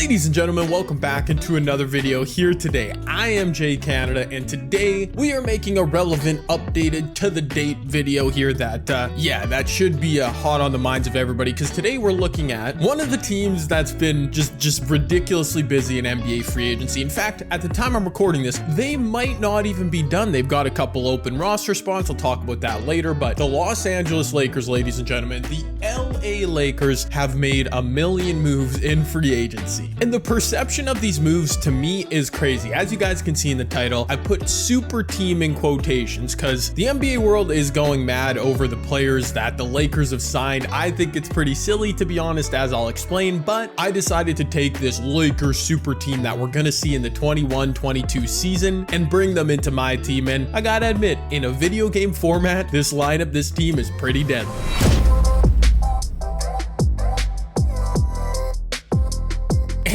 Ladies and gentlemen, welcome back into another video here today. I am Jay Canada, and today we are making a relevant, updated, to the date video here that should be hot on the minds of everybody, because today we're looking at one of the teams that's been just ridiculously busy in NBA free agency. In fact, at the time I'm recording this, they might not even be done. They've got a couple open roster spots. I'll talk about that later, but the Los Angeles Lakers, ladies and gentlemen, the LA Lakers have made a million moves in free agency. And the perception of these moves to me is crazy. As you guys can see in the title, I put super team in quotations because the NBA world is going mad over the players that the Lakers have signed. I think it's pretty silly, to be honest, as I'll explain, but I decided to take this Lakers super team that we're going to see in the 21-22 season and bring them into my team. And I gotta admit, in a video game format, this lineup, this team is pretty deadly.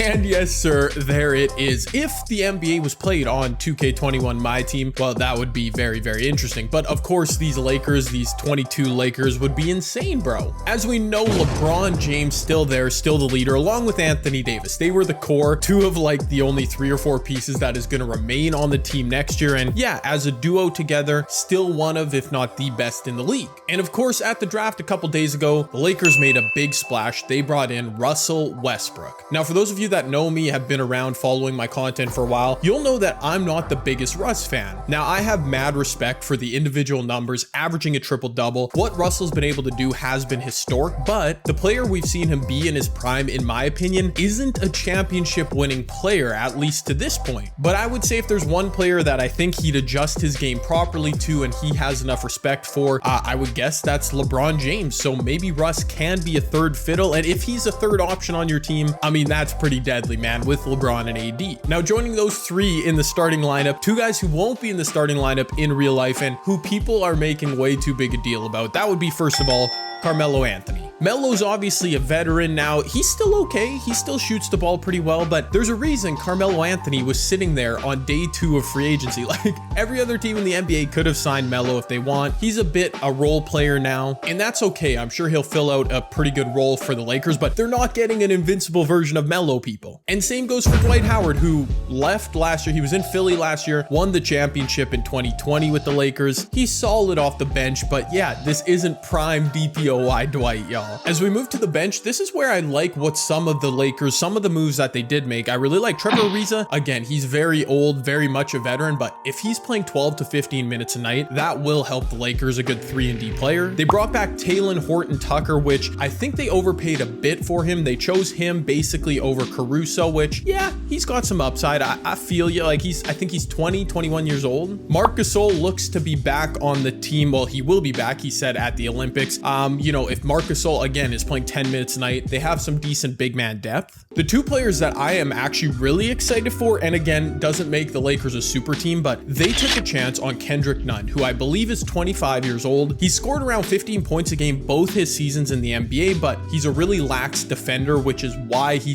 And yes, sir, there it is. If the NBA was played on 2K21 My Team, well, that would be very, very interesting. But of course, these Lakers, these 22 Lakers would be insane, bro. As we know, LeBron James still there, still the leader, along with Anthony Davis. They were the core, two of like the only 3 or 4 pieces that is going to remain on the team next year. And yeah, as a duo together, still one of, if not the best in the league. And of course, at the draft a couple days ago, the Lakers made a big splash. They brought in Russell Westbrook. Now, for those of you that know me, have been around following my content for a while, you'll know that I'm not the biggest Russ fan. Now, I have mad respect for the individual numbers, averaging a triple-double. What Russell's been able to do has been historic, but the player we've seen him be in his prime, in my opinion, isn't a championship winning player, at least to this point. But I would say if there's one player that I think he'd adjust his game properly to and he has enough respect for, I would guess that's LeBron James. So maybe Russ can be a third fiddle, and if he's a third option on your team, I mean, that's pretty deadly, man, with LeBron and AD. Now, joining those 3 in the starting lineup, 2 guys who won't be in the starting lineup in real life and who people are making way too big a deal about. That would be, first of all, Carmelo Anthony. Melo's obviously a veteran now. He's still okay. He still shoots the ball pretty well, but there's a reason Carmelo Anthony was sitting there on day 2 of free agency. Like, every other team in the NBA could have signed Melo if they want. He's a bit a role player now, and that's okay. I'm sure he'll fill out a pretty good role for the Lakers, but they're not getting an invincible version of Melo, people. And same goes for Dwight Howard, who left last year. He was in Philly last year, won the championship in 2020 with the Lakers. He's solid off the bench, but yeah, this isn't prime DPOY Dwight, y'all. As we move to the bench, this is where I like what some of the Lakers, some of the moves that they did make. I really like Trevor Ariza. Again, he's very old, very much a veteran, but if he's playing 12 to 15 minutes a night, that will help the Lakers, a good 3-and-D player. They brought back Talen Horton-Tucker, which I think they overpaid a bit for him. They chose him basically over Caruso, which, yeah, he's got some upside. I feel you. Like, I think he's 20, 21 years old. Marc Gasol looks to be back on the team. Well, he will be back, he said, at the Olympics. You know, if Marc Gasol again is playing 10 minutes a night, they have some decent big man depth. The 2 players that I am actually really excited for, and again, doesn't make the Lakers a super team, but they took a chance on Kendrick Nunn, who I believe is 25 years old. He scored around 15 points a game both his seasons in the NBA, but he's a really lax defender, which is why he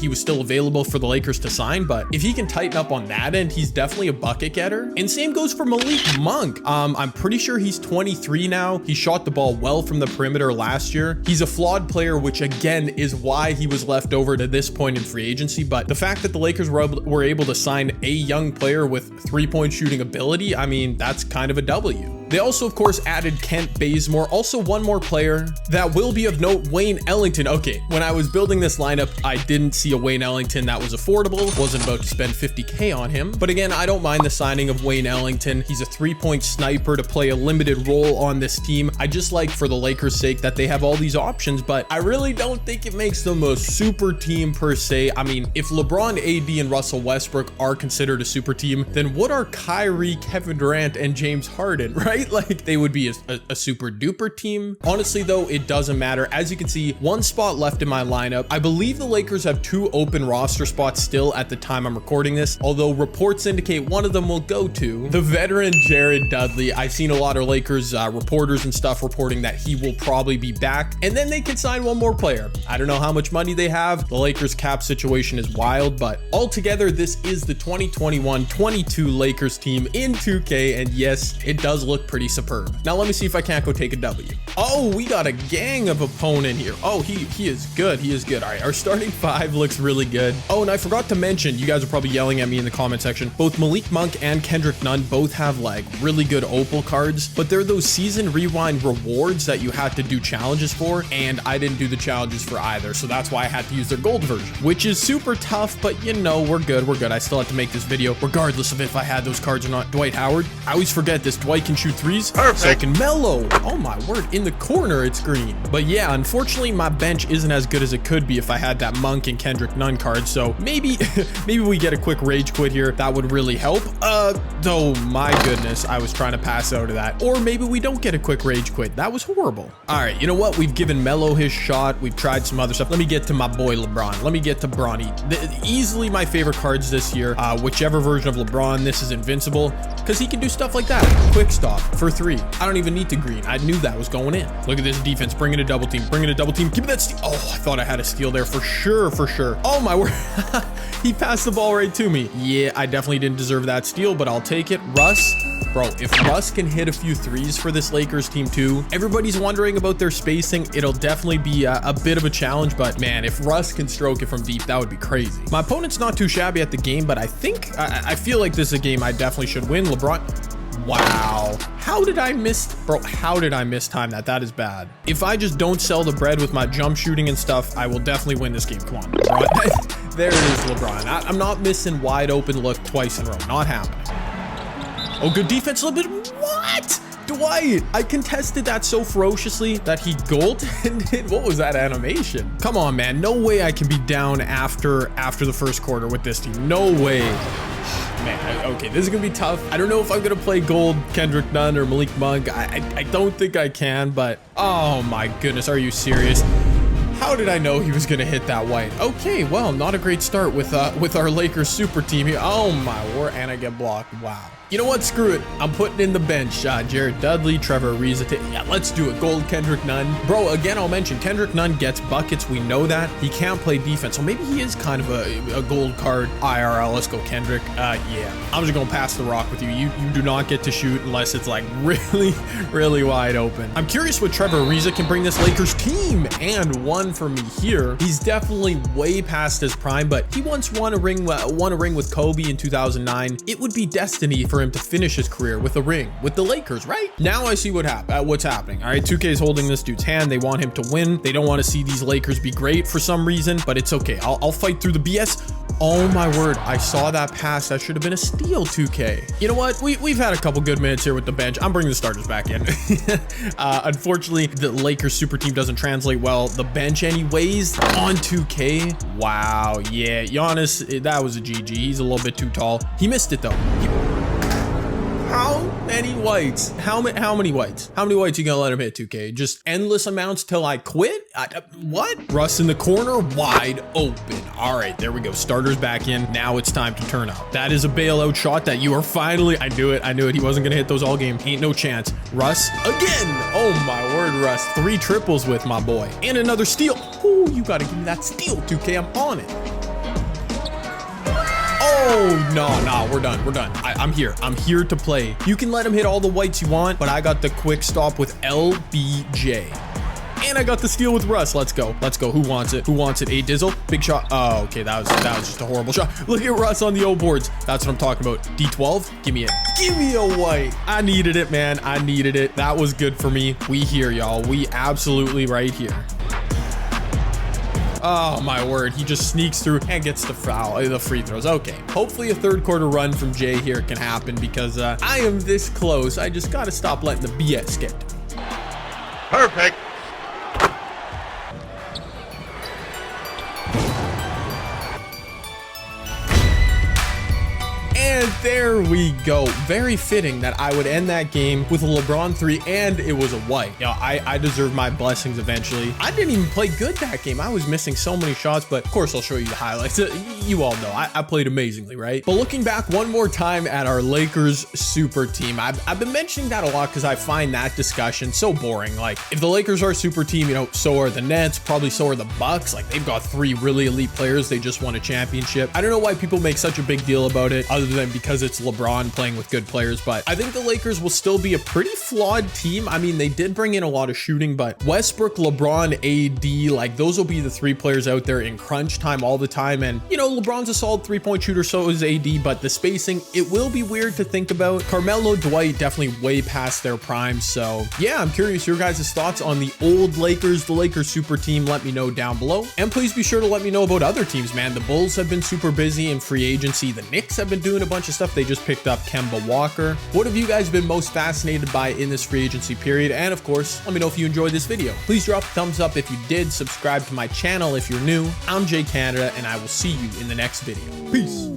was still available for the Lakers to sign. But if he can tighten up on that end, he's definitely a bucket getter. And same goes for Malik Monk. I'm pretty sure he's 23 now. He shot the ball well from the perimeter last year. He's a flawed player, which again is why he was left over to this point in free agency. But the fact that the Lakers were able to sign a young player with 3-point shooting ability, I mean, that's kind of a W. They also, of course, added Kent Bazemore. Also, one more player that will be of note, Wayne Ellington. Okay, when I was building this lineup, I didn't see a Wayne Ellington that was affordable. Wasn't about to spend $50K on him. But again, I don't mind the signing of Wayne Ellington. He's a 3-point sniper to play a limited role on this team. I just like, for the Lakers' sake, that they have all these options, but I really don't think it makes them a super team per se. I mean, if LeBron, AD, and Russell Westbrook are considered a super team, then what are Kyrie, Kevin Durant, and James Harden, right? Like, they would be a super duper team. Honestly, though, it doesn't matter. As you can see, 1 spot left in my lineup. I believe the Lakers have 2 open roster spots still at the time I'm recording this, although reports indicate one of them will go to the veteran Jared Dudley. I've seen a lot of Lakers reporters and stuff reporting that he will probably be back, and then they can sign one more player. I don't know how much money they have. The Lakers cap situation is wild, but altogether, this is the 2021-22 Lakers team in 2K, and yes, it does look look pretty superb. Now let me see if I can't go take a W. Oh, we got a gang of opponent here. Oh, he is good. He is good. All right, our starting five looks really good. Oh, and I forgot to mention, you guys are probably yelling at me in the comment section, both Malik Monk and Kendrick Nunn both have like really good opal cards, but they're those season rewind rewards that you had to do challenges for, and I didn't do the challenges for either, so that's why I had to use their gold version, which is super tough, but you know, we're good. I still have to make this video regardless of if I had those cards or not. Dwight Howard, I always forget this. Dwight can shoot threes. Perfect. So can Melo. Oh my word, in the corner it's green. But yeah, unfortunately my bench isn't as good as it could be if I had that Monk and Kendrick Nunn card, so maybe we get a quick rage quit here. That would really help. Though my goodness, I was trying to pass out of that. Or maybe we don't get a quick rage quit. That was horrible. All right, you know what? We've given Melo his shot. We've tried some other stuff. Let me get to my boy LeBron. Let me get to Bronny. Easily my favorite cards this year. Whichever version of LeBron, this is invincible because he can do stuff like that. Quick stop for three. I don't even need to green. I knew that was going in. Look at this defense. Bring in a double team. Bring in a double team. Give me that steal. Oh, I thought I had a steal there for sure. Oh my word. He passed the ball right to me. Yeah, I definitely didn't deserve that steal, but I'll take it. Russ. Bro, if Russ can hit a few threes for this Lakers team too, everybody's wondering about their spacing. It'll definitely be a bit of a challenge, but man, if Russ can stroke it from deep, that would be crazy. My opponent's not too shabby at the game, but I feel like this is a game I definitely should win. LeBron. Wow. How did I miss? Bro, how did I mistime that? That is bad. If I just don't sell the bread with my jump shooting and stuff, I will definitely win this game. Come on, LeBron. There it is, LeBron. I'm not missing wide open look twice in a row. Not happening. Oh, good defense a little bit. What? Dwight, I contested that so ferociously that he goaltended. What was that animation? Come on, man. No way I can be down after the first quarter with this team. No way. Man, okay, this is gonna be tough. I don't know if I'm gonna play gold Kendrick Nunn or Malik Monk. I don't think I can, but oh my goodness, are you serious? How did I know he was gonna hit that white? Okay, well, not a great start with our Lakers super team here. Oh my word, and I get blocked. Wow. You know what? Screw it. I'm putting in the bench. Jared Dudley, Trevor Ariza. Yeah, let's do it. Gold Kendrick Nunn. Bro, again, I'll mention Kendrick Nunn gets buckets. We know that. He can't play defense. So maybe he is kind of a gold card IRL. Let's go, Kendrick. Yeah. I'm just going to pass the rock with you. You do not get to shoot unless it's like really wide open. I'm curious what Trevor Ariza can bring this Lakers team. And one for me here. He's definitely way past his prime, but he once won a ring with Kobe in 2009. It would be destiny for him to finish his career with a ring with the Lakers, right? Now I see what's happening. All right, 2K is holding this dude's hand. They want him to win. They don't want to see these Lakers be great for some reason, but it's okay. I'll fight through the BS. Oh my word, I saw that pass. That should have been a steal, 2K. You know what? We've had a couple good minutes here with the bench. I'm bringing the starters back in. Unfortunately, the Lakers super team doesn't translate well. The bench anyways on 2K. Wow, yeah, Giannis, that was a GG. He's a little bit too tall. He missed it though. How many whites? How many whites? How many whites you gonna let him hit, 2K? Just endless amounts till I quit? What? Russ in the corner, wide open. All right, there we go. Starters back in. Now it's time to turn up. That is a bailout shot that you are finally. I knew it. He wasn't gonna hit those all game. Ain't no chance. Russ again. Oh my word, Russ. 3 triples with my boy. And another steal. Ooh, you gotta give me that steal, 2K. I'm on it. Oh, no, we're done. I'm here to play. You can let him hit all the whites you want, but I got the quick stop with LBJ. And I got the steal with Russ. Let's go. Who wants it? A Dizzle. Big shot. Oh, okay. That was just a horrible shot. Look at Russ on the O boards. That's what I'm talking about. D12. Give me a white. I needed it, man. I needed it. That was good for me. We here, y'all. We absolutely right here. Oh my word, he just sneaks through and gets the free throws. Okay, hopefully a third quarter run from Jay here can happen because I am this close. I just gotta stop letting the BS get to me. Perfect. And there we go. Very fitting that I would end that game with a LeBron 3 and it was a white. You know, I deserve my blessings eventually. I didn't even play good that game. I was missing so many shots, but of course I'll show you the highlights. You all know I played amazingly, right? But looking back one more time at our Lakers super team, I've been mentioning that a lot because I find that discussion so boring. Like if the Lakers are super team, you know, so are the Nets, probably so are the Bucks. Like they've got 3 really elite players. They just won a championship. I don't know why people make such a big deal about it other than because because it's LeBron playing with good players, but I think the Lakers will still be a pretty flawed team. I mean, they did bring in a lot of shooting, but Westbrook, LeBron, AD, like those will be the three players out there in crunch time all the time. And, you know, LeBron's a solid three-point shooter, so is AD, but the spacing, it will be weird to think about. Carmelo, Dwight, definitely way past their prime. So yeah, I'm curious your guys' thoughts on the old Lakers, the Lakers super team. Let me know down below. And please be sure to let me know about other teams, man. The Bulls have been super busy in free agency. The Knicks have been doing a bunch of stuff. They just picked up Kemba Walker. What have you guys been most fascinated by in this free agency period? And of course, let me know if you enjoyed this video. Please drop a thumbs up if you did. Subscribe to my channel if you're new. I'm Jay Canada, and I will see you in the next video. Peace.